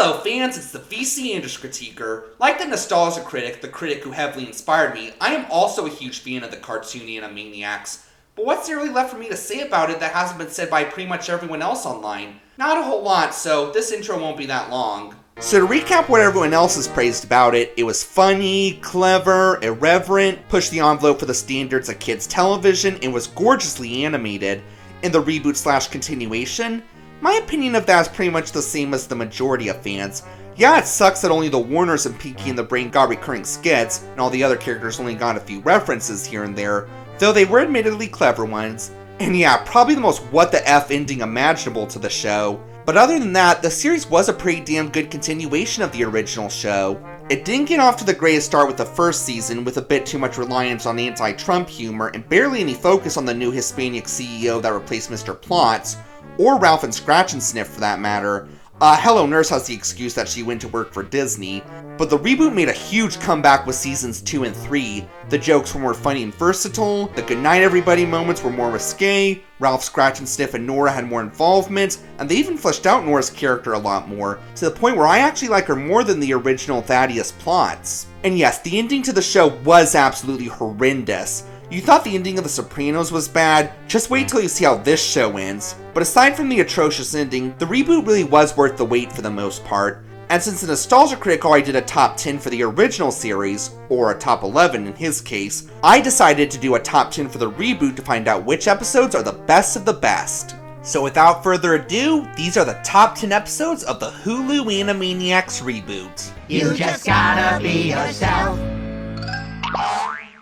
Hello fans, it's the VC Industry Critiquer. Like the Nostalgia Critic, the critic who heavily inspired me, I am also a huge fan of the cartoon Animaniacs. But what's there really left for me to say about it that hasn't been said by pretty much everyone else online? Not a whole lot, so this intro won't be that long. So to recap what everyone else has praised about it, it was funny, clever, irreverent, pushed the envelope for the standards of kids' television, and was gorgeously animated. In the reboot/continuation, my opinion of that is pretty much the same as the majority of fans. Yeah, it sucks that only the Warners and Pinky and the Brain got recurring skits, and all the other characters only got a few references here and there, though they were admittedly clever ones. And yeah, probably the most what the F ending imaginable to the show. But other than that, the series was a pretty damn good continuation of the original show. It didn't get off to the greatest start with the first season, with a bit too much reliance on anti-Trump humor, and barely any focus on the new Hispanic CEO that replaced Mr. Plotz, or Ralph and Scratch and Sniff for that matter. Hello Nurse has the excuse that she went to work for Disney, but the reboot made a huge comeback with seasons 2 and 3. The jokes were more funny and versatile, the goodnight everybody moments were more risque, Ralph, Scratch and Sniff and Nora had more involvement, and they even fleshed out Nora's character a lot more, to the point where I actually like her more than the original Thaddeus Plotz. And yes, the ending to the show was absolutely horrendous. You thought the ending of The Sopranos was bad? Just wait till you see how this show ends. But aside from the atrocious ending, the reboot really was worth the wait for the most part. And since the Nostalgia Critic already did a top 10 for the original series, or a top 11 in his case, I decided to do a top 10 for the reboot to find out which episodes are the best of the best. So without further ado, these are the top 10 episodes of the Hulu Animaniacs reboot. You just gotta be yourself.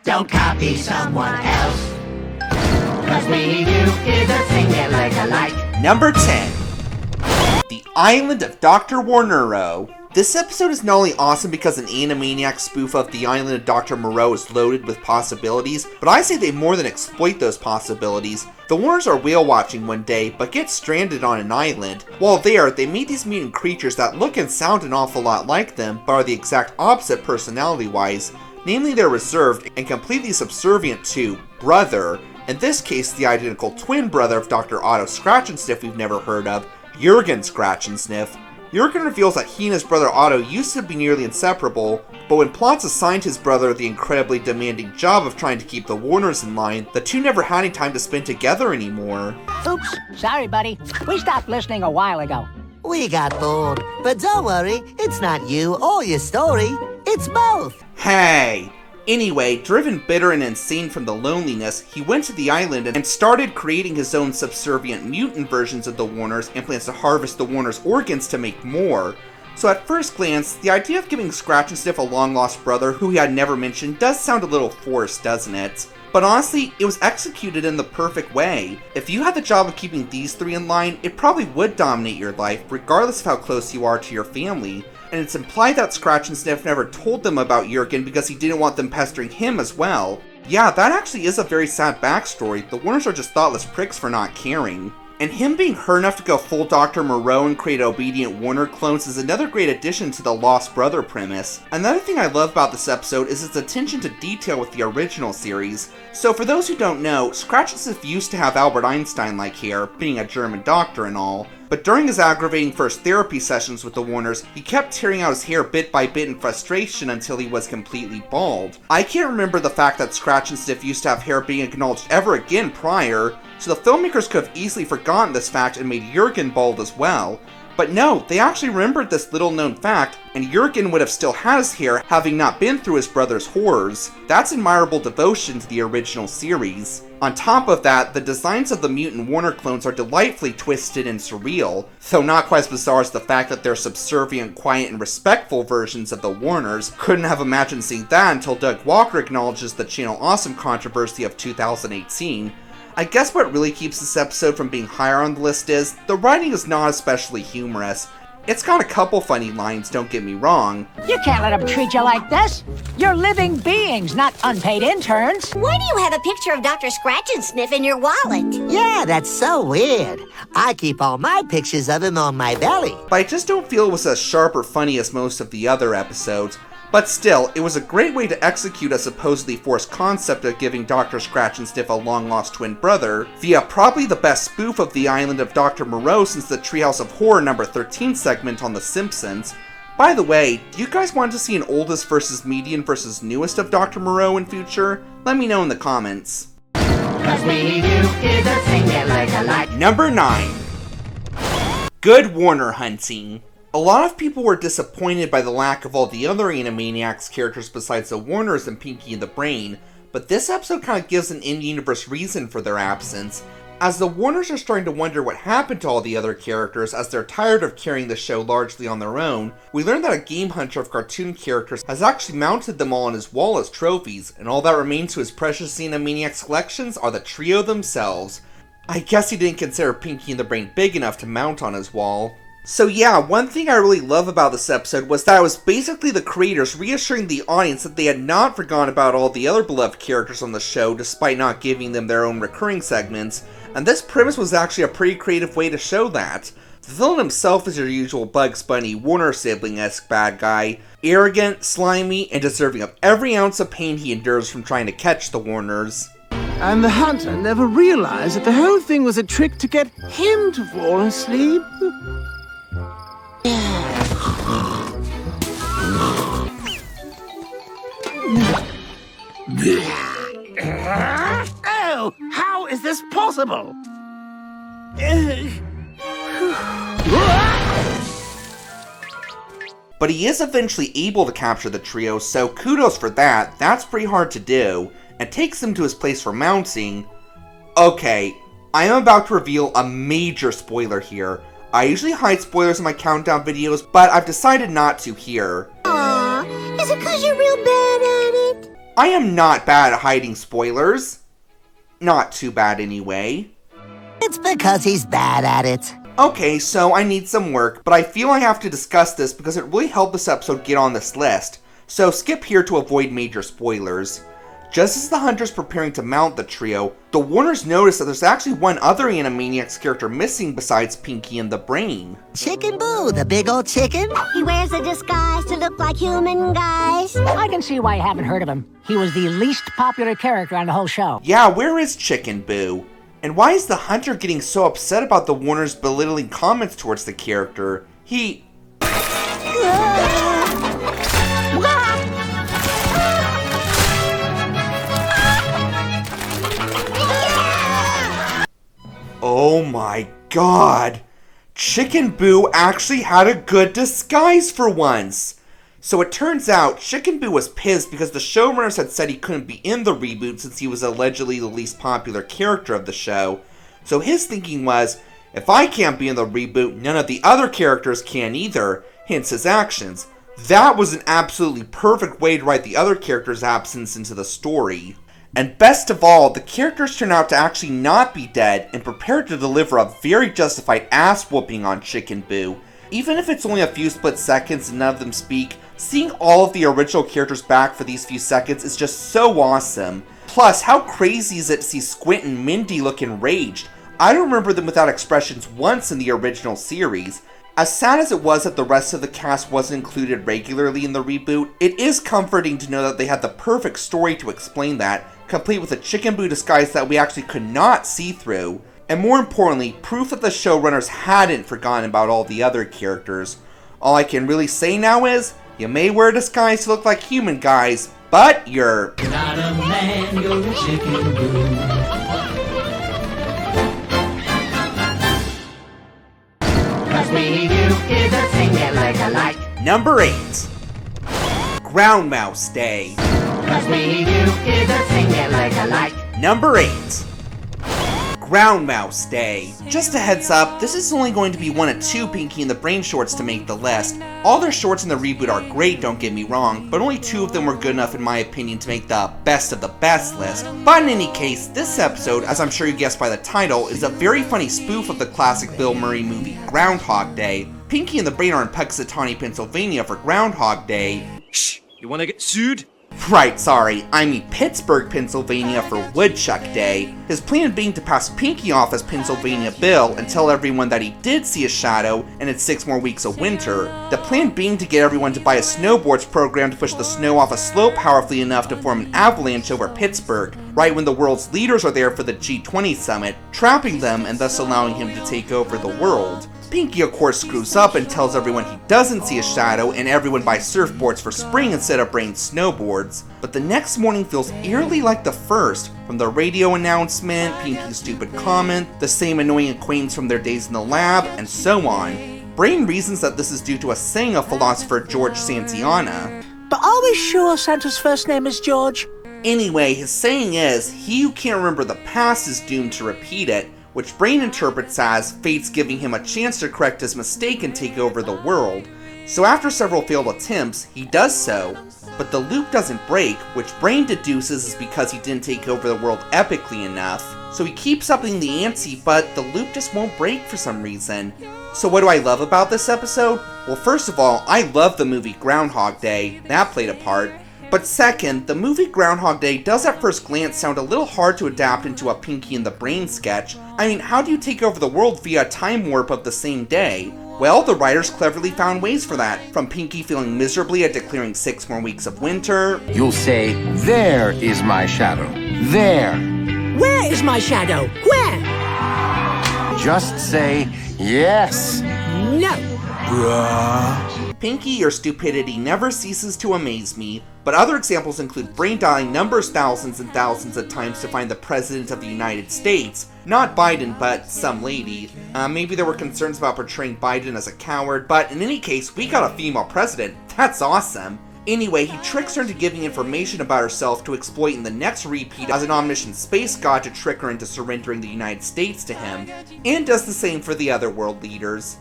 Don't copy someone else. Cause being you is a thing that like alike. Number 10. The Island of Dr. Warnerau. This episode is not only awesome because an Animaniacs spoof of the Island of Dr. Moreau is loaded with possibilities, but I say they more than exploit those possibilities. The Warners are whale watching one day, but get stranded on an island. While there, they meet these mutant creatures that look and sound an awful lot like them, but are the exact opposite personality-wise. Namely, they're reserved and completely subservient to Brother, in this case the identical twin brother of Dr. Otto Scratch and Sniff we've never heard of, Jurgen Scratch and Sniff. Jurgen reveals that he and his brother Otto used to be nearly inseparable, but when Plotz assigned his brother the incredibly demanding job of trying to keep the Warners in line, the two never had any time to spend together anymore. Oops, sorry buddy, we stopped listening a while ago. We got bored, but don't worry, it's not you or your story, it's both. Hey! Anyway, driven bitter and insane from the loneliness, he went to the island and started creating his own subservient mutant versions of the Warners and plans to harvest the Warners' organs to make more. So at first glance, the idea of giving Scratch and Sniff a long-lost brother who he had never mentioned does sound a little forced, doesn't it? But honestly, it was executed in the perfect way. If you had the job of keeping these three in line, it probably would dominate your life, regardless of how close you are to your family. And it's implied that Scratch and Sniff never told them about Jurgen because he didn't want them pestering him as well. Yeah, that actually is a very sad backstory. The Warners are just thoughtless pricks for not caring. And him being hurt enough to go full Dr. Moreau and create obedient Warner clones is another great addition to the Lost Brother premise. Another thing I love about this episode is its attention to detail with the original series. So for those who don't know, Scratch and Sniff used to have Albert Einstein-like hair, being a German doctor and all. But during his aggravating first therapy sessions with the Warners, he kept tearing out his hair bit by bit in frustration until he was completely bald. I can't remember the fact that Scratch and Sniff used to have hair being acknowledged ever again prior, so the filmmakers could have easily forgotten this fact and made Jurgen bald as well. But no, they actually remembered this little known fact, and Jurgen would have still had his hair having not been through his brother's horrors. That's admirable devotion to the original series. On top of that, the designs of the mutant Warner clones are delightfully twisted and surreal, though not quite as bizarre as the fact that they're subservient, quiet, and respectful versions of the Warners. Couldn't have imagined seeing that until Doug Walker acknowledges the Channel Awesome controversy of 2018. I guess what really keeps this episode from being higher on the list is, the writing is not especially humorous. It's got a couple funny lines, don't get me wrong. You can't let them treat you like this. You're living beings, not unpaid interns. Why do you have a picture of Dr. Scratch and Sniff in your wallet? Yeah, that's so weird. I keep all my pictures of him on my belly. But I just don't feel it was as sharp or funny as most of the other episodes. But still, it was a great way to execute a supposedly forced concept of giving Dr. Scratch and Sniff a long-lost twin brother, via probably the best spoof of the island of Dr. Moreau since the Treehouse of Horror number 13 segment on The Simpsons. By the way, do you guys want to see an oldest versus median versus newest of Dr. Moreau in future? Let me know in the comments. Number 9. Good Warner hunting. A lot of people were disappointed by the lack of all the other Animaniacs characters besides the Warners and Pinky and the Brain, but this episode kind of gives an in-universe reason for their absence, as the Warners are starting to wonder what happened to all the other characters as they're tired of carrying the show largely on their own. We learned that a game hunter of cartoon characters has actually mounted them all on his wall as trophies, and all that remains to his precious Animaniacs collections are the trio themselves. I guess he didn't consider Pinky and the Brain big enough to mount on his wall. So yeah, one thing I really love about this episode was that it was basically the creators reassuring the audience that they had not forgotten about all the other beloved characters on the show despite not giving them their own recurring segments, and this premise was actually a pretty creative way to show that. The villain himself is your usual Bugs Bunny Warner sibling-esque bad guy, arrogant, slimy, and deserving of every ounce of pain he endures from trying to catch the Warners. And the hunter never realized that the whole thing was a trick to get him to fall asleep. Oh, how is this possible? But he is eventually able to capture the trio, so kudos for that. That's pretty hard to do, and takes him to his place for mounting. Okay, I am about to reveal a major spoiler here. I usually hide spoilers in my countdown videos, but I've decided not to here. Aw, is it 'cause you're real bad at it? I am not bad at hiding spoilers. Not too bad anyway. It's because he's bad at it. Okay, so I need some work, but I feel I have to discuss this because it really helped this episode get on this list. So skip here to avoid major spoilers. Just as the hunter's preparing to mount the trio, the Warners notice that there's actually one other Animaniacs character missing besides Pinky and the Brain. Chicken Boo, the big old chicken. He wears a disguise to look like human guys. I can see why you haven't heard of him. He was the least popular character on the whole show. Yeah, where is Chicken Boo? And why is the hunter getting so upset about the Warners' belittling comments towards the character? He... Oh my god! Chicken Boo actually had a good disguise for once! So it turns out, Chicken Boo was pissed because the showrunners had said he couldn't be in the reboot since he was allegedly the least popular character of the show. So his thinking was, if I can't be in the reboot, none of the other characters can either, hence his actions. That was an absolutely perfect way to write the other characters' absence into the story. And best of all, the characters turn out to actually not be dead and prepared to deliver a very justified ass-whooping on Chicken Boo. Even if it's only a few split seconds and none of them speak, seeing all of the original characters back for these few seconds is just so awesome. Plus, how crazy is it to see Squint and Mindy look enraged? I don't remember them without expressions once in the original series. As sad as it was that the rest of the cast wasn't included regularly in the reboot, it is comforting to know that they had the perfect story to explain that, complete with a Chicken Boo disguise that we actually could not see through. And more importantly, proof that the showrunners hadn't forgotten about all the other characters. All I can really say now is, you may wear a disguise to look like human guys, but you're not a man, you're a Chicken Boo. Number 8. Groundmouse Day. Number 8. Groundmouse Day. Just a heads up, this is only going to be one of 2 Pinky and the Brain shorts to make the list. All their shorts in the reboot are great, don't get me wrong, but only 2 of them were good enough in my opinion to make the best of the best list. But in any case, this episode, as I'm sure you guessed by the title, is a very funny spoof of the classic Bill Murray movie Groundhog Day. Pinky and the Brain are in Puxatawny, Pennsylvania for Groundhog Day. Shh! You wanna get sued? Right, sorry, I mean Pittsburgh, Pennsylvania for Woodchuck Day. His plan being to pass Pinky off as Pennsylvania Bill and tell everyone that he did see a shadow and it's 6 more weeks of winter. The plan being to get everyone to buy a snowboards program to push the snow off a slope powerfully enough to form an avalanche over Pittsburgh, right when the world's leaders are there for the G20 summit, trapping them and thus allowing him to take over the world. Pinky of course screws up and tells everyone he doesn't see a shadow and everyone buys surfboards for spring instead of Brain's snowboards. But the next morning feels eerily like the first, from the radio announcement, Pinky's stupid comment, the same annoying acquaintance from their days in the lab, and so on. Brain reasons that this is due to a saying of philosopher George Santayana. But are we sure Santa's first name is George? Anyway, his saying is, he who can't remember the past is doomed to repeat it, which Brain interprets as fate's giving him a chance to correct his mistake and take over the world. So after several failed attempts, he does so, but the loop doesn't break, which Brain deduces is because he didn't take over the world epically enough. So he keeps upping the ante, but the loop just won't break for some reason. So what do I love about this episode? Well, first of all, I love the movie Groundhog Day. That played a part. But second, the movie Groundhog Day does at first glance sound a little hard to adapt into a Pinky and the Brain sketch. I mean, how do you take over the world via a time warp of the same day? Well, the writers cleverly found ways for that, from Pinky feeling miserably at declaring 6 more weeks of winter. You'll say, there is my shadow. There. Where is my shadow? Where? Just say, yes. No. Pinky, your stupidity never ceases to amaze me, but other examples include Brain dialing numbers thousands and thousands of times to find the President of the United States. Not Biden, but some lady. Maybe there were concerns about portraying Biden as a coward, but in any case, we got a female president. That's awesome. Anyway, he tricks her into giving information about herself to exploit in the next repeat as an omniscient space god to trick her into surrendering the United States to him, and does the same for the other world leaders.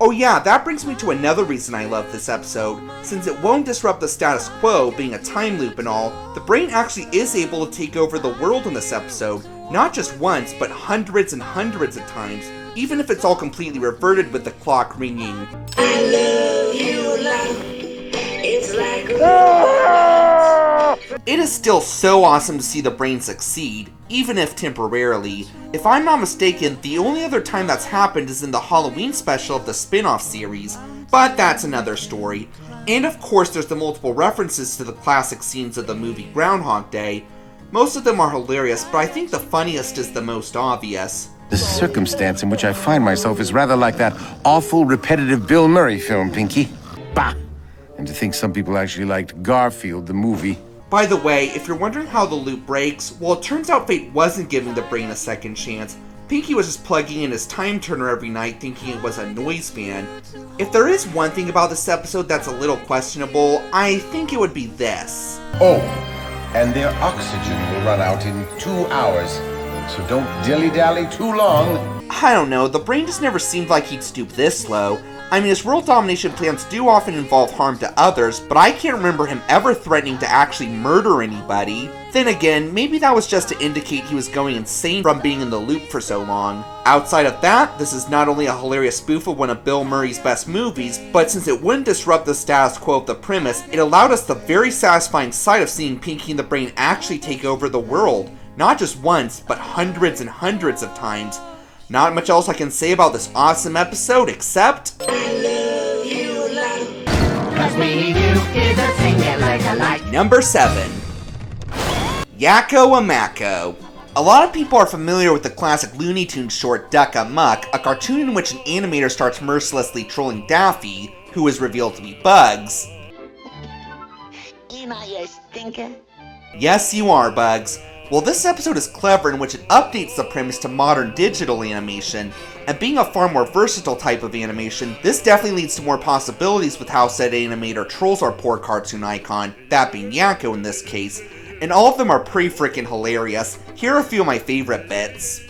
Oh yeah, that brings me to another reason I love this episode. Since it won't disrupt the status quo, being a time loop and all, the Brain actually is able to take over the world in this episode, not just once, but hundreds and hundreds of times, even if it's all completely reverted with the clock ringing. I love you, love. It's like It is still so awesome to see the Brain succeed, even if temporarily. If I'm not mistaken, the only other time that's happened is in the Halloween special of the spin-off series, but that's another story. And of course there's the multiple references to the classic scenes of the movie Groundhog Day. Most of them are hilarious, but I think the funniest is the most obvious. The circumstance in which I find myself is rather like that awful, repetitive Bill Murray film, Pinky. Bah! And to think some people actually liked Garfield, the movie. By the way, if you're wondering how the loop breaks, well, it turns out fate wasn't giving the Brain a second chance. Pinky was just plugging in his time turner every night thinking it was a noise fan. If there is one thing about this episode that's a little questionable, I think it would be this. Oh, and their oxygen will run out in 2 hours, so don't dilly-dally too long. I don't know, the Brain just never seemed like he'd stoop this low. I mean, his world domination plans do often involve harm to others, but I can't remember him ever threatening to actually murder anybody. Then again, maybe that was just to indicate he was going insane from being in the loop for so long. Outside of that, this is not only a hilarious spoof of one of Bill Murray's best movies, but since it wouldn't disrupt the status quo of the premise, it allowed us the very satisfying sight of seeing Pinky and the Brain actually take over the world. Not just once, but hundreds and hundreds of times. Not much else I can say about this awesome episode, except... I love you, love. 'Cause me and you is a thing that like a like. Number 7. Yakko Amako. A lot of people are familiar with the classic Looney Tunes short Duck Amuck, a cartoon in which an animator starts mercilessly trolling Daffy, who is revealed to be Bugs. Am I a stinker? Yes, you are, Bugs. Well, this episode is clever in which it updates the premise to modern digital animation, and being a far more versatile type of animation, this definitely leads to more possibilities with how said animator trolls our poor cartoon icon, that being Yakko in this case, and all of them are pretty freaking hilarious. Here are a few of my favorite bits.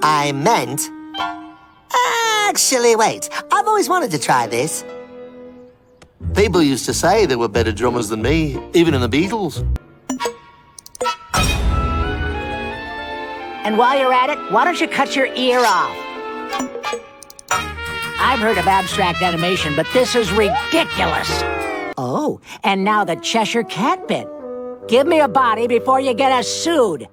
I meant... Actually, wait. I've always wanted to try this. People used to say there were better drummers than me, even in the Beatles. And while you're at it, why don't you cut your ear off? I've heard of abstract animation, but this is ridiculous. Oh, and now the Cheshire Cat bit. Give me a body before you get us sued.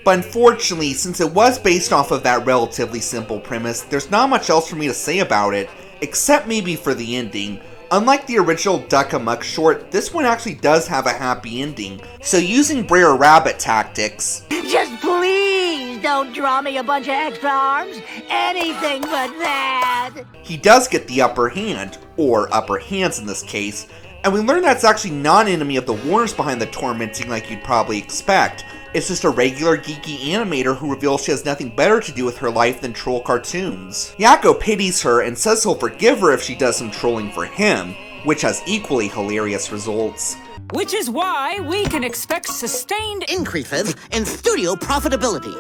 But unfortunately, since it was based off of that relatively simple premise, there's not much else for me to say about it, except maybe for the ending. Unlike the original Duck Amuck short, this one actually does have a happy ending. So using Brer Rabbit tactics... Just please don't draw me a bunch of extra arms. Anything but that. He does get the upper hand, or upper hands in this case, and we learn that's actually not an enemy of the Warners behind the tormenting like you'd probably expect. It's just a regular geeky animator who reveals she has nothing better to do with her life than troll cartoons. Yakko pities her and says he'll forgive her if she does some trolling for him, which has equally hilarious results. Which is why we can expect sustained increases in studio profitability.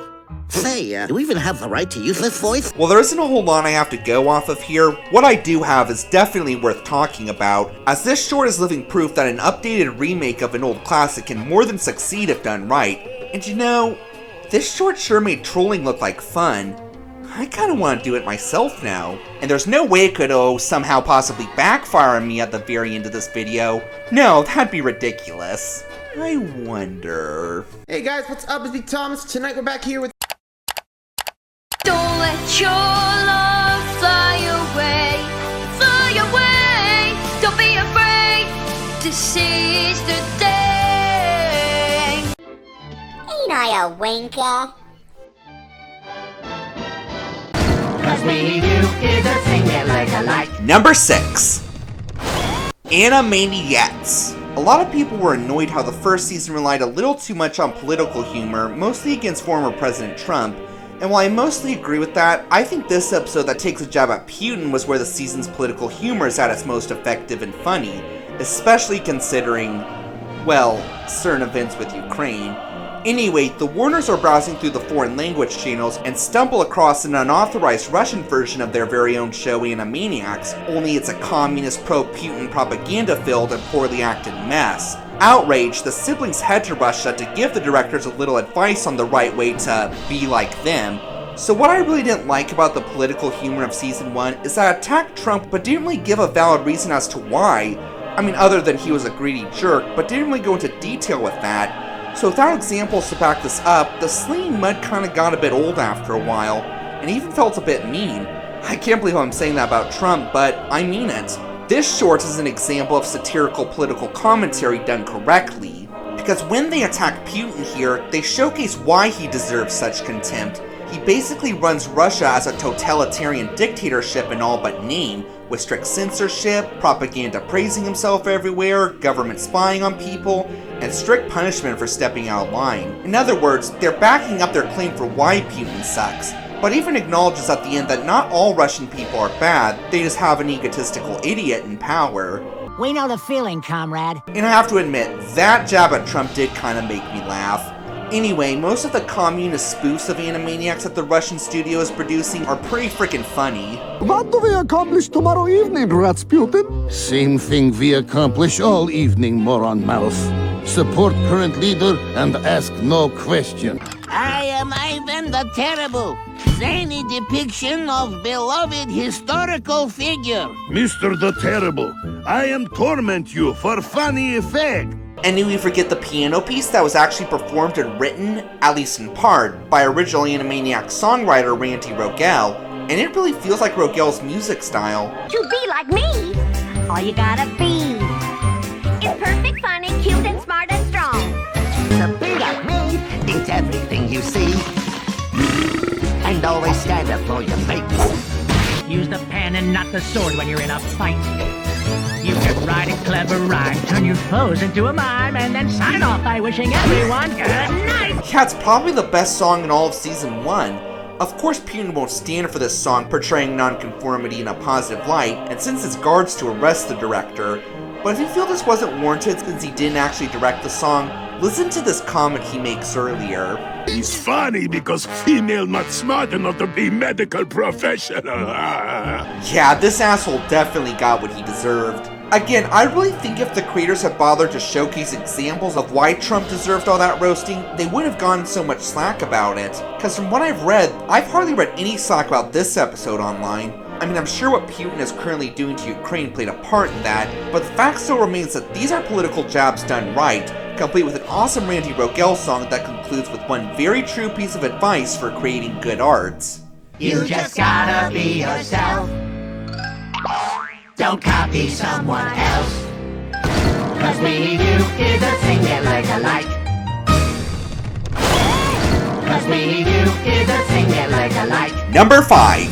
Say, do we even have the right to use this voice? Well, there isn't a whole lot I have to go off of here. What I do have is definitely worth talking about, as this short is living proof that an updated remake of an old classic can more than succeed if done right. And you know, this short sure made trolling look like fun. I kinda wanna do it myself now. And there's no way it could, somehow possibly backfire on me at the very end of this video. No, that'd be ridiculous. I wonder... Hey guys, what's up? It's me, Thomas. Tonight we're back here with... Don't let your love fly away, fly away. Don't be afraid, this is the day. Ain't I a winker? 'Cause we do is a singing like a light. Number 6. Animaniacs. A lot of people were annoyed how the first season relied a little too much on political humor, mostly against former President Trump. And while I mostly agree with that, I think this episode that takes a jab at Putin was where the season's political humor is at its most effective and funny, especially considering, well, certain events with Ukraine. Anyway, the Warners are browsing through the foreign language channels and stumble across an unauthorized Russian version of their very own show Animaniacs, only it's a communist pro-Putin propaganda-filled and poorly acted mess. Outraged, the siblings head to Russia to give the directors a little advice on the right way to be like them. So what I really didn't like about the political humor of Season 1 is that it attacked Trump but didn't really give a valid reason as to why. I mean, other than he was a greedy jerk, but didn't really go into detail with that. So without examples to back this up, the slinging mud kinda got a bit old after a while, and even felt a bit mean. I can't believe I'm saying that about Trump, but I mean it. This short is an example of satirical political commentary done correctly, because when they attack Putin here, they showcase why he deserves such contempt. He basically runs Russia as a totalitarian dictatorship in all but name, with strict censorship, propaganda praising himself everywhere, government spying on people, and strict punishment for stepping out of line. In other words, they're backing up their claim for why Putin sucks, but even acknowledges at the end that not all Russian people are bad, they just have an egotistical idiot in power. We know the feeling, comrade. And I have to admit, that jab at Trump did kinda make me laugh. Anyway, most of the communist spoofs of Animaniacs that the Russian studio is producing are pretty freaking funny. What do we accomplish tomorrow evening, Rasputin? Same thing we accomplish all evening, moron mouth. Support current leader and ask no question. I am Ivan the Terrible, zany depiction of beloved historical figure. Mr. the Terrible, I am torment you for funny effect. And then we forget the piano piece that was actually performed and written, at least in part, by original Animaniacs songwriter Randy Rogel, and it really feels like Rogel's music style. To be like me, all you gotta be is perfect, funny, cute, and smart and strong. To be like me, it's everything you see. And always stand up for your mates. Use the pen and not the sword when you're in a fight. You can write a clever rhyme, turn your foes into a mime, and then sign off by wishing everyone good night! Yeah, it's probably the best song in all of Season 1. Of course, Putin won't stand for this song portraying nonconformity in a positive light, and sends his guards to arrest the director. But if you feel this wasn't warranted since he didn't actually direct the song, listen to this comment he makes earlier. He's funny because female not smart enough to be medical professional. Yeah, this asshole definitely got what he deserved. Again, I really think if the creators had bothered to showcase examples of why Trump deserved all that roasting, they wouldn't have gotten so much slack about it. Because from what I've read, I've hardly read any slack about this episode online. I mean, I'm sure what Putin is currently doing to Ukraine played a part in that, but the fact still remains that these are political jabs done right, complete with an awesome Randy Rogel song that concludes with one very true piece of advice for creating good art. You just gotta be yourself. Don't copy someone else. 'Cause we do is a thing you like alike. 'Cause we do is a thing you like alike. Number 5.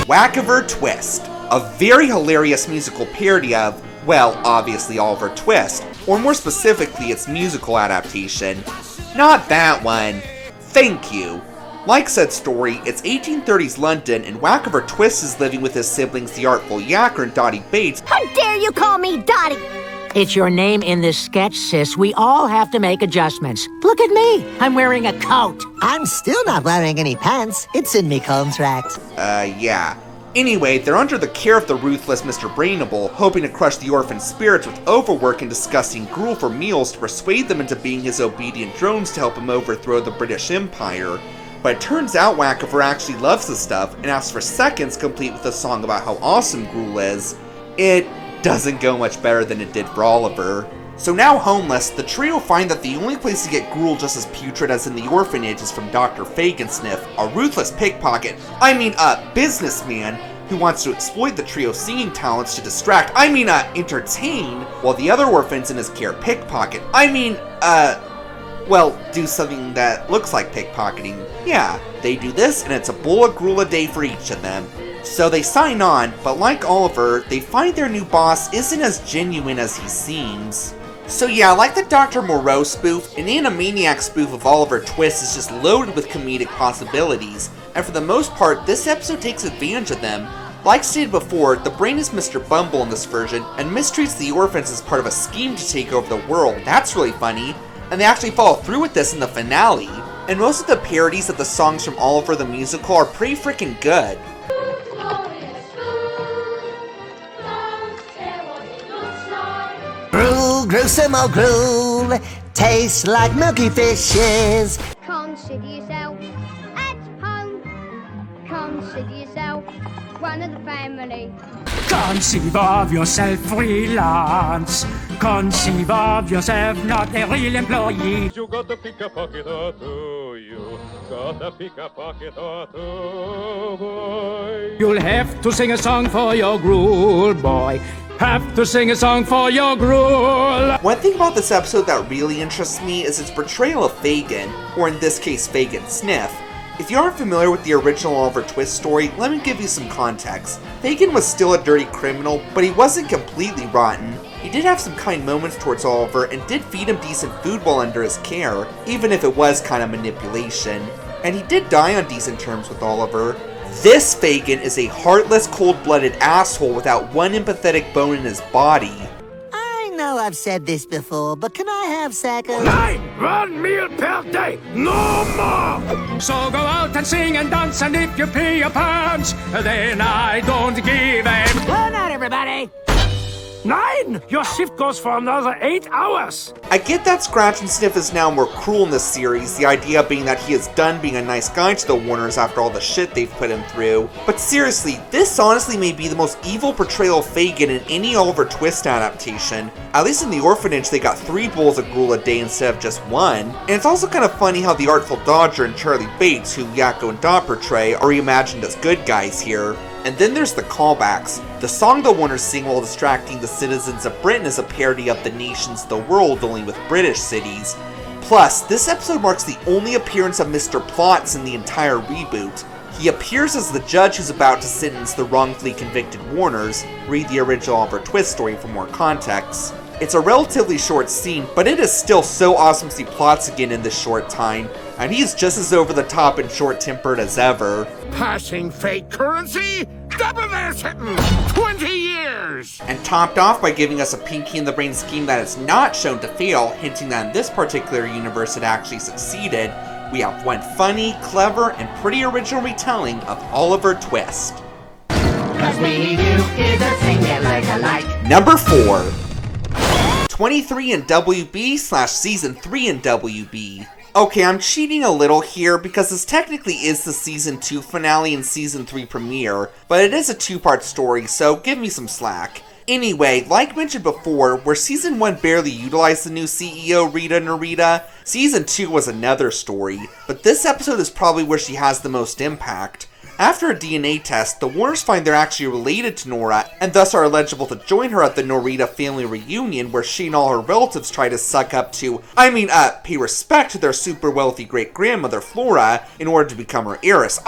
Wakkiver Twist. A very hilarious musical parody of, well, obviously Oliver Twist, or more specifically its musical adaptation. Not that one. Thank you. Like said story, it's 1830s London, and Wakkiver Twist is living with his siblings, the artful Yacker and Dottie Bates. How dare you call me Dottie? It's your name in this sketch, sis. We all have to make adjustments. Look at me. I'm wearing a coat. I'm still not wearing any pants. It's in me contract. Yeah. Anyway, they're under the care of the ruthless Mr. Brainable, hoping to crush the orphan spirits with overwork and disgusting gruel for meals to persuade them into being his obedient drones to help him overthrow the British Empire. But it turns out Wakkiver actually loves the stuff and asks for seconds complete with a song about how awesome gruel is. It doesn't go much better than it did for Oliver. So now homeless, the trio find that the only place to get gruel just as putrid as in the orphanage is from Dr. Fagin-Sniff, a ruthless businessman who wants to exploit the trio's singing talents to entertain, while the other orphans in his care pickpocket. Do something that looks like pickpocketing. Yeah, they do this, and it's a bowl of gruel a day for each of them. So they sign on, but like Oliver, they find their new boss isn't as genuine as he seems. So yeah, like the Dr. Moreau spoof, an Animaniacs spoof of Oliver Twist is just loaded with comedic possibilities, and for the most part, this episode takes advantage of them. Like stated before, the brain is Mr. Bumble in this version, and mistreats the orphans as part of a scheme to take over the world. That's really funny. And they actually follow through with this in the finale. And most of the parodies of the songs from Oliver the Musical are pretty freaking good. Gruel, gruesome old gruel, tastes like milky fishes. Consider yourself at home. Consider yourself one of the family. Conceive of yourself freelance. Conceive of yourself not a real employee. You got to pick a pocket or two. You got to pick a pocket or two, boy. You'll have to sing a song for your gruel, boy. Have to sing a song for your gruel. One thing about this episode that really interests me is its portrayal of Fagin, or in this case Fagin-Sniff. If you aren't familiar with the original Oliver Twist story, let me give you some context. Fagin was still a dirty criminal, but he wasn't completely rotten. He did have some kind moments towards Oliver and did feed him decent food while under his care, even if it was kind of manipulation. And he did die on decent terms with Oliver. This Fagin is a heartless, cold-blooded asshole without one empathetic bone in his body. I know I've said this before, but can I have seconds? 9! 1 meal per day, no more! So go out and sing and dance, and if you pee your pants, then I don't give a... Well, not everybody. 9! Your shift goes for another 8 hours! I get that Scratch and Sniff is now more cruel in this series, the idea being that he is done being a nice guy to the Warners after all the shit they've put him through. But seriously, this honestly may be the most evil portrayal of Fagin in any Oliver Twist adaptation. At least in the orphanage they got 3 bowls of gruel a day instead of just 1. And it's also kind of funny how the Artful Dodger and Charlie Bates, who Yakko and Dot portray, are reimagined as good guys here. And then there's the callbacks. The song the Warners sing while distracting the citizens of Britain is a parody of The Nations of the World, only with British cities. Plus, this episode marks the only appearance of Mr. Plotz in the entire reboot. He appears as the judge who's about to sentence the wrongfully convicted Warners. Read the original Oliver Twist story for more context. It's a relatively short scene, but it is still so awesome to see Plotz again in this short time, and he's just as over the top and short-tempered as ever. Passing fake currency? Double their sentence! 20 years! And topped off by giving us a Pinky in the Brain scheme that is not shown to fail, hinting that in this particular universe it actually succeeded, we have one funny, clever, and pretty original retelling of Oliver Twist. 'Cause we do is a single like a light. Number 4. 23 in WB / Season 3 in WB. Okay, I'm cheating a little here because this technically is the Season 2 finale and Season 3 premiere, but it is a 2-part story, so give me some slack. Anyway, like mentioned before, where Season 1 barely utilized the new CEO Rita Narita, Season 2 was another story, but this episode is probably where she has the most impact. After a DNA test, the Warners find they're actually related to Nora, and thus are eligible to join her at the Norita family reunion where she and all her relatives try to suck up to, pay respect to their super wealthy great-grandmother Flora in order to become her heiress.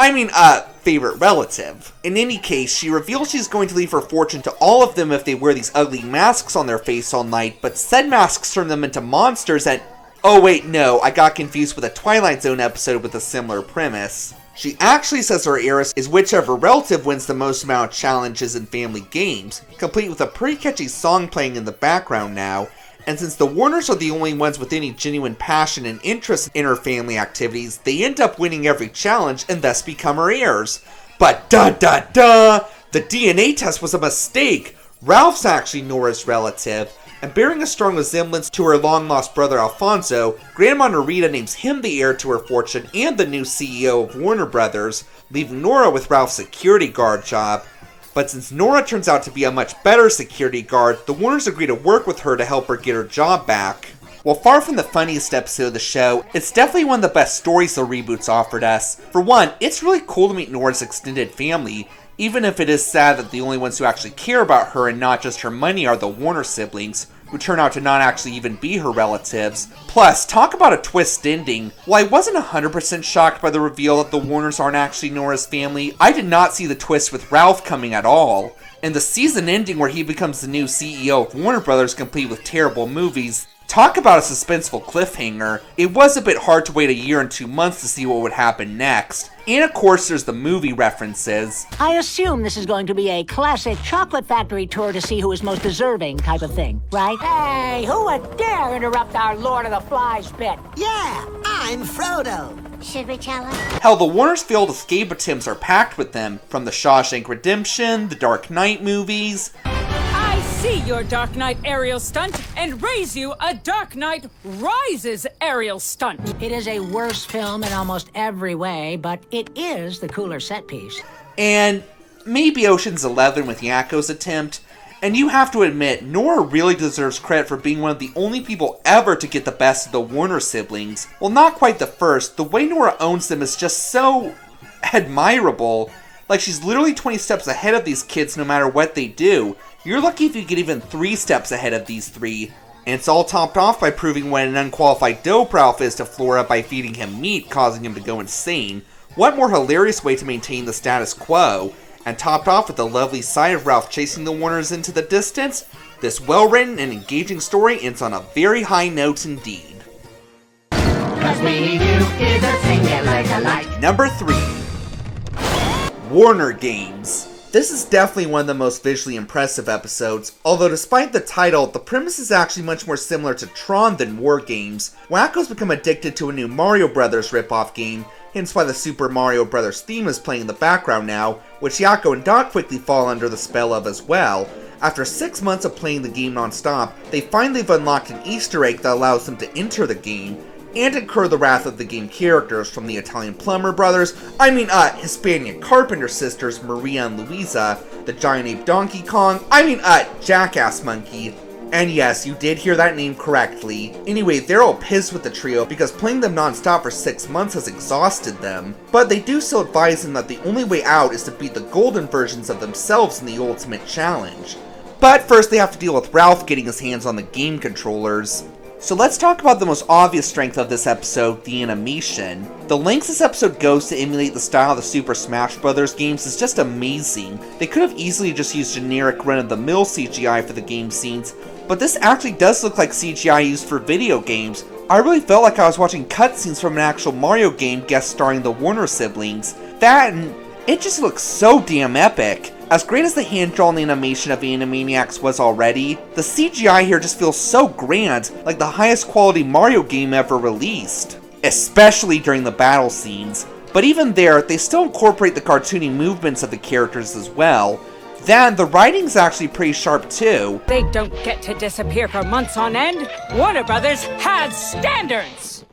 Favorite relative. In any case, she reveals she's going to leave her fortune to all of them if they wear these ugly masks on their face all night, but said masks turn them into monsters and... Oh wait, no, I got confused with a Twilight Zone episode with a similar premise. She actually says her heiress is whichever relative wins the most amount of challenges in family games, complete with a pretty catchy song playing in the background now, and since the Warners are the only ones with any genuine passion and interest in her family activities, they end up winning every challenge and thus become her heirs. But the DNA test was a mistake! Ralph's actually Nora's relative, and bearing a strong resemblance to her long-lost brother Alfonso, Grandma Narita names him the heir to her fortune and the new CEO of Warner Brothers, leaving Nora with Ralph's security guard job. But since Nora turns out to be a much better security guard, the Warners agree to work with her to help her get her job back. While far from the funniest episode of the show, it's definitely one of the best stories the reboots offered us. For one, it's really cool to meet Nora's extended family, even if it is sad that the only ones who actually care about her and not just her money are the Warner siblings, who turn out to not actually even be her relatives. Plus, talk about a twist ending. While I wasn't 100% shocked by the reveal that the Warners aren't actually Nora's family, I did not see the twist with Ralph coming at all. And the season ending where he becomes the new CEO of Warner Brothers complete with terrible movies, talk about a suspenseful cliffhanger. It was a bit hard to wait a year and 2 months to see what would happen next. And of course there's the movie references. I assume this is going to be a classic chocolate factory tour to see who is most deserving type of thing, right? Hey, who would dare interrupt our Lord of the Flies bit? Yeah, I'm Frodo. Should we tell him? Hell, the Warner's failed escape attempts are packed with them, from the Shawshank Redemption, the Dark Knight movies. I see your Dark Knight aerial stunt and raise you a Dark Knight Rises aerial stunt. It is a worse film in almost every way, but it is the cooler set piece. And maybe Ocean's 11 with Yakko's attempt. And you have to admit, Nora really deserves credit for being one of the only people ever to get the best of the Warner siblings. Well, not quite the first. The way Nora owns them is just so admirable. Like, she's literally 20 steps ahead of these kids no matter what they do. You're lucky if you get even 3 steps ahead of these 3. And it's all topped off by proving what an unqualified dope Ralph is to Flora by feeding him meat, causing him to go insane. What more hilarious way to maintain the status quo? And topped off with the lovely sight of Ralph chasing the Warners into the distance, this well-written and engaging story ends on a very high note indeed. 'Cause we do is a single like a light. Number 3. Warner Games. This is definitely one of the most visually impressive episodes, although despite the title, the premise is actually much more similar to Tron than War Games. Wakko's become addicted to a new Mario Brothers ripoff game, hence why the Super Mario Brothers theme is playing in the background now, which Yakko and Dot quickly fall under the spell of as well. After 6 months of playing the game non-stop, they finally have unlocked an Easter egg that allows them to enter the game, and incur the wrath of the game characters from the Italian Plumber Brothers, Hispanic Carpenter Sisters Maria and Luisa, the giant ape Donkey Kong, Jackass Monkey. And yes, you did hear that name correctly. Anyway, they're all pissed with the trio because playing them non-stop for 6 months has exhausted them. But they do still advise them that the only way out is to beat the golden versions of themselves in the ultimate challenge. But first they have to deal with Ralph getting his hands on the game controllers. So let's talk about the most obvious strength of this episode, the animation. The lengths this episode goes to emulate the style of the Super Smash Bros. Games is just amazing. They could have easily just used generic run-of-the-mill CGI for the game scenes, but this actually does look like CGI used for video games. I really felt like I was watching cutscenes from an actual Mario game guest starring the Warner siblings. That and it just looks so damn epic. As great as the hand-drawn animation of Animaniacs was already, the CGI here just feels so grand, like the highest quality Mario game ever released. Especially during the battle scenes. But even there, they still incorporate the cartoony movements of the characters as well. Then, the writing's actually pretty sharp too. They don't get to disappear for months on end. Warner Brothers has standards!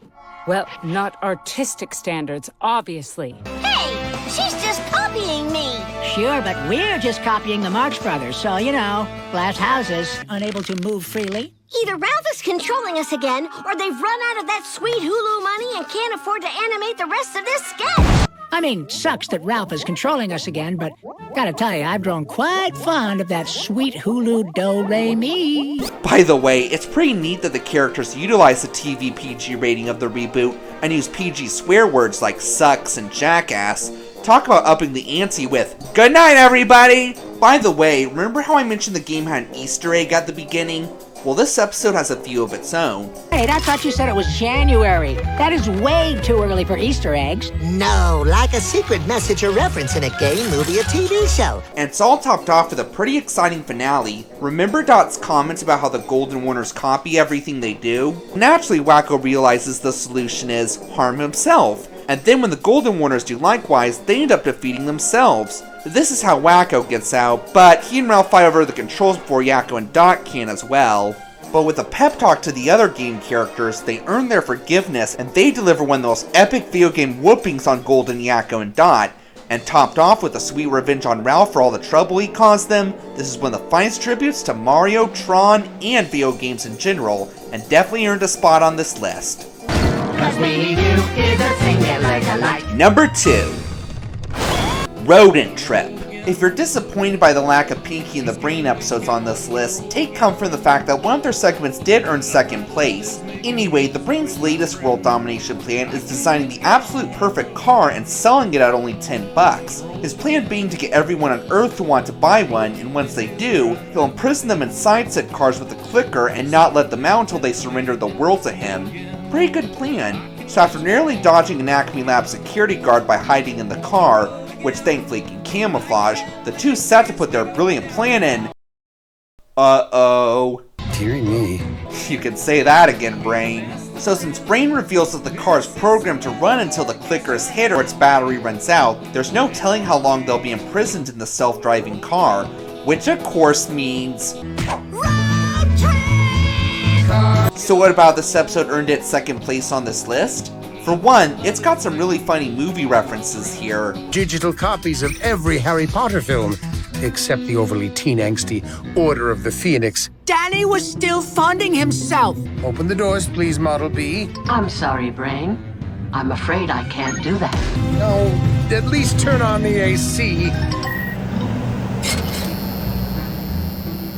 Well, not artistic standards, obviously. Hey, she's just copying me. Sure, but we're just copying the Marx Brothers, so, you know, glass houses, unable to move freely. Either Ralph is controlling us again, or they've run out of that sweet Hulu money and can't afford to animate the rest of this sketch. I mean, sucks that Ralph is controlling us again, but gotta tell you, I've grown quite fond of that sweet Hulu do-re-mi. By the way, it's pretty neat that the characters utilize the TV PG rating of the reboot and use PG swear words like sucks and jackass. Talk about upping the ante with, "Good night, everybody!" By the way, remember how I mentioned the game had an Easter egg at the beginning? Well, this episode has a few of its own. Wait, I thought you said it was January. That is way too early for Easter eggs. No, like a secret message or reference in a game, movie, or TV show. And it's all topped off with a pretty exciting finale. Remember Dot's comments about how the Golden Warners copy everything they do? Naturally, Wakko realizes the solution is harm himself. And then when the Golden Warners do likewise, they end up defeating themselves. This is how Wakko gets out, but he and Ralph fight over the controls before Yakko and Dot can as well. But with a pep talk to the other game characters, they earn their forgiveness and they deliver one of the most epic video game whoopings on Golden, Yakko, and Dot. And topped off with a sweet revenge on Ralph for all the trouble he caused them, this is one of the finest tributes to Mario, Tron, and video games in general, and definitely earned a spot on this list. Number 2. Roadent Trip. If you're disappointed by the lack of Pinky and the Brain episodes on this list, take comfort in the fact that one of their segments did earn second place. Anyway, the Brain's latest world domination plan is designing the absolute perfect car and selling it at only $10. His plan being to get everyone on Earth to want to buy one, and once they do, he'll imprison them inside said cars with a clicker and not let them out until they surrender the world to him. Pretty good plan. So after narrowly dodging an Acme Lab security guard by hiding in the car, which thankfully can camouflage, the two set to put their brilliant plan in. Uh-oh. Deary me. You can say that again, Brain. So since Brain reveals that the car is programmed to run until the clicker is hit or its battery runs out, there's no telling how long they'll be imprisoned in the self-driving car, which of course means... Road Trip! So what about this episode earned its second place on this list? For one, it's got some really funny movie references here. Digital copies of every Harry Potter film, except the overly teen angsty Order of the Phoenix. Danny was still funding himself. Open the doors, please, Model B. I'm sorry, Brain. I'm afraid I can't do that. No, at least turn on the AC.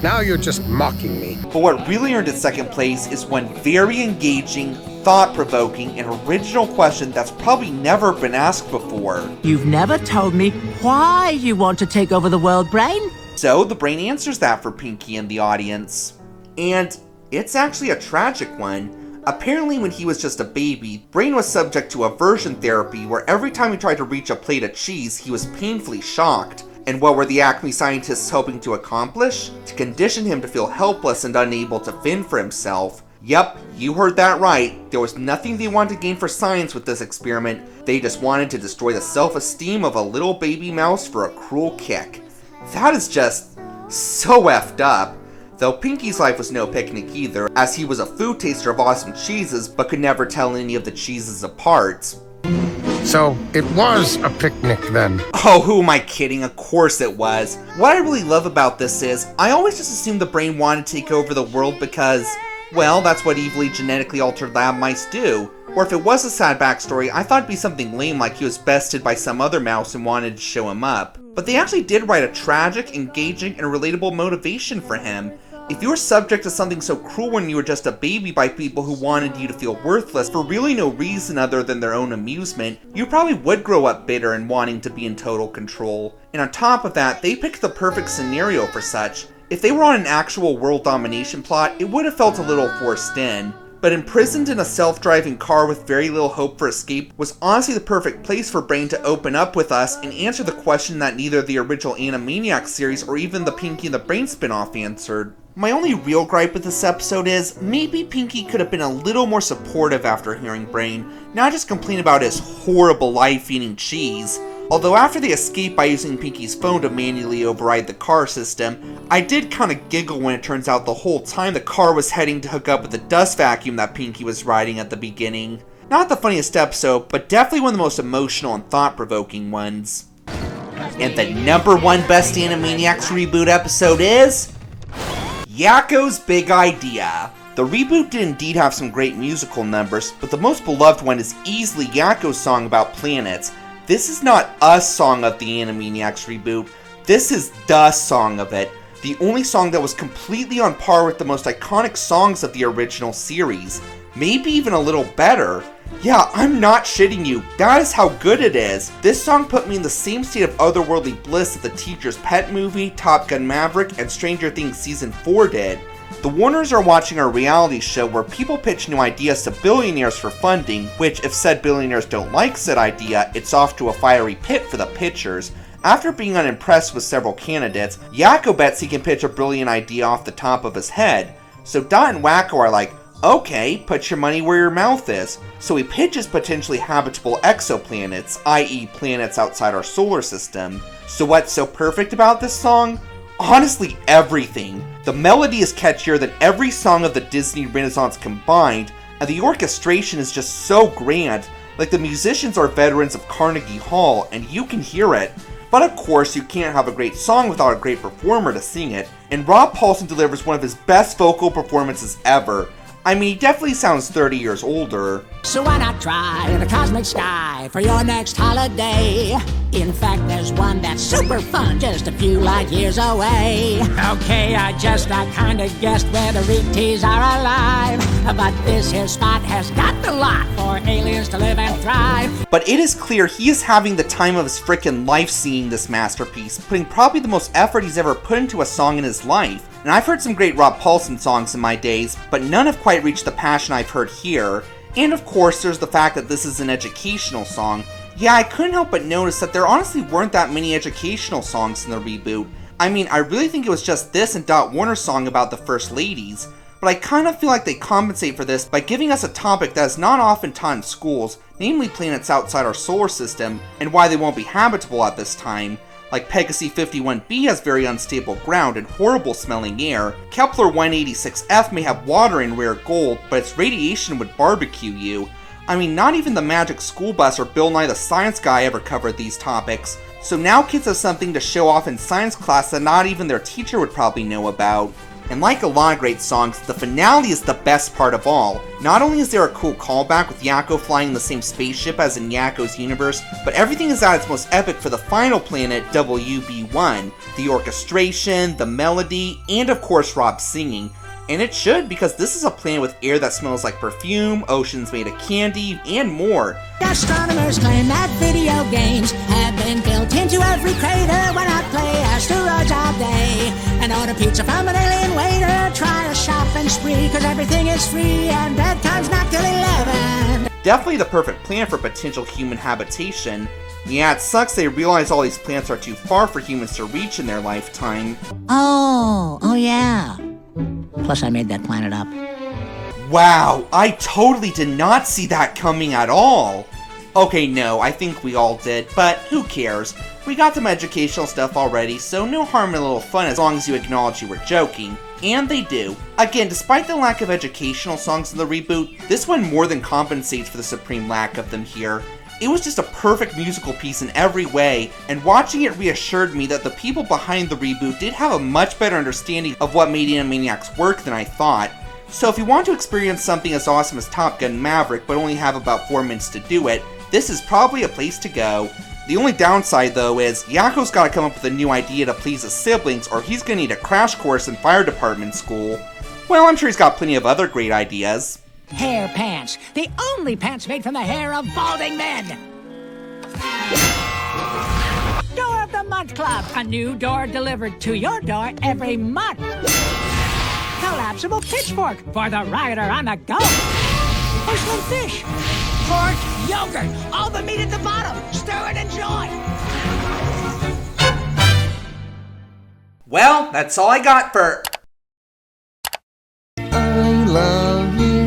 Now you're just mocking me. But what really earned its second place is one very engaging, thought-provoking, and original question that's probably never been asked before. You've never told me why you want to take over the world, Brain. So the Brain answers that for Pinky and the audience. And it's actually a tragic one. Apparently when he was just a baby, Brain was subject to aversion therapy where every time he tried to reach a plate of cheese, he was painfully shocked. And what were the Acme scientists hoping to accomplish? To condition him to feel helpless and unable to fend for himself. Yep, you heard that right. There was nothing they wanted to gain for science with this experiment. They just wanted to destroy the self-esteem of a little baby mouse for a cruel kick. That is just so effed up. Though Pinky's life was no picnic either, as he was a food taster of awesome cheeses, but could never tell any of the cheeses apart. So, it was a picnic then? Oh, who am I kidding? Of course it was. What I really love about this is, I always just assumed the Brain wanted to take over the world because, well, that's what evilly genetically altered lab mice do. Or if it was a sad backstory, I thought it'd be something lame like he was bested by some other mouse and wanted to show him up. But they actually did write a tragic, engaging, and relatable motivation for him. If you were subject to something so cruel when you were just a baby by people who wanted you to feel worthless for really no reason other than their own amusement, you probably would grow up bitter and wanting to be in total control. And on top of that, they picked the perfect scenario for such. If they were on an actual world domination plot, it would have felt a little forced in. But imprisoned in a self-driving car with very little hope for escape was honestly the perfect place for Brain to open up with us and answer the question that neither the original Animaniacs series or even the Pinky and the Brain spin-off answered. My only real gripe with this episode is, maybe Pinky could have been a little more supportive after hearing Brain, not just complain about his horrible life eating cheese. Although after they escape by using Pinky's phone to manually override the car system, I did kinda giggle when it turns out the whole time the car was heading to hook up with the dust vacuum that Pinky was riding at the beginning. Not the funniest episode, but definitely one of the most emotional and thought-provoking ones. And the #1 best Animaniacs reboot episode is... Yakko's Big Idea. The reboot did indeed have some great musical numbers, but the most beloved one is easily Yakko's song about planets. This is not a song of the Animaniacs reboot, this is the song of it. The only song that was completely on par with the most iconic songs of the original series. Maybe even a little better. Yeah, I'm not shitting you, that is how good it is. This song put me in the same state of otherworldly bliss that the Teacher's Pet movie, Top Gun Maverick, and Stranger Things Season 4 did. The Warners are watching a reality show where people pitch new ideas to billionaires for funding, which if said billionaires don't like said idea, it's off to a fiery pit for the pitchers. After being unimpressed with several candidates, Yakko bets he can pitch a brilliant idea off the top of his head. So Dot and Wakko are like, okay, put your money where your mouth is. So he pitches potentially habitable exoplanets, i.e. planets outside our solar system. So what's so perfect about this song? Honestly, everything. The melody is catchier than every song of the Disney Renaissance combined, and the orchestration is just so grand, like the musicians are veterans of Carnegie Hall, and you can hear it. But of course, you can't have a great song without a great performer to sing it, and Rob Paulsen delivers one of his best vocal performances ever. I mean, he definitely sounds 30 years older. So why not try the cosmic sky for your next holiday? In fact, there's one that's super fun, just a few light years away. Okay, I kinda guessed where the Reeties are alive. But this here spot has got the lot for aliens to live and thrive. But it is clear he is having the time of his frickin' life singing this masterpiece, putting probably the most effort he's ever put into a song in his life. And I've heard some great Rob Paulsen songs in my days, but none have quite reached the passion I've heard here. And of course, there's the fact that this is an educational song. Yeah, I couldn't help but notice that there honestly weren't that many educational songs in the reboot. I mean, I really think it was just this and Dot Warner's song about the First Ladies. But I kind of feel like they compensate for this by giving us a topic that is not often taught in schools, namely planets outside our solar system, and why they won't be habitable at this time. Like Pegasi 51b has very unstable ground and horrible smelling air. Kepler 186f may have water and rare gold, but its radiation would barbecue you. I mean, not even the Magic School Bus or Bill Nye the Science Guy ever covered these topics. So now kids have something to show off in science class that not even their teacher would probably know about. And like a lot of great songs, the finale is the best part of all. Not only is there a cool callback with Yakko flying the same spaceship as in Yakko's universe, but everything is at its most epic for the final planet, WB1. The orchestration, the melody, and of course Rob singing. And it should, because this is a planet with air that smells like perfume, oceans made of candy, and more. Astronomers claim that video games have been built into every crater when I play asteroids all day. And order pizza from an alien waiter, try a shopping spree, cause everything is free and bedtime's not till 11. Definitely the perfect planet for potential human habitation. Yeah, it sucks they realize all these planets are too far for humans to reach in their lifetime. Oh yeah. Plus I made that planet up. Wow, I totally did not see that coming at all. Okay, no, I think we all did, but who cares? We got some educational stuff already, so no harm in a little fun as long as you acknowledge you were joking. And they do. Again, despite the lack of educational songs in the reboot, this one more than compensates for the supreme lack of them here. It was just a perfect musical piece in every way, and watching it reassured me that the people behind the reboot did have a much better understanding of what made Animaniacs work than I thought. So if you want to experience something as awesome as Top Gun Maverick but only have about 4 minutes to do it, this is probably a place to go. The only downside though is, Yakko's gotta come up with a new idea to please his siblings or he's gonna need a crash course in fire department school. Well, I'm sure he's got plenty of other great ideas. Hair pants. The only pants made from the hair of balding men. Door of the Month Club. A new door delivered to your door every month. Collapsible pitchfork for the rider on the go. Porcelain fish. Pork yogurt. All the meat at the bottom. Stir and enjoy. Well, that's all I got for... I love you.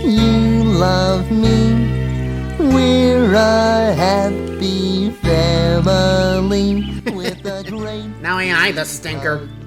You love me. We're a happy family. Jolene with a great... Now ain't I the stinker?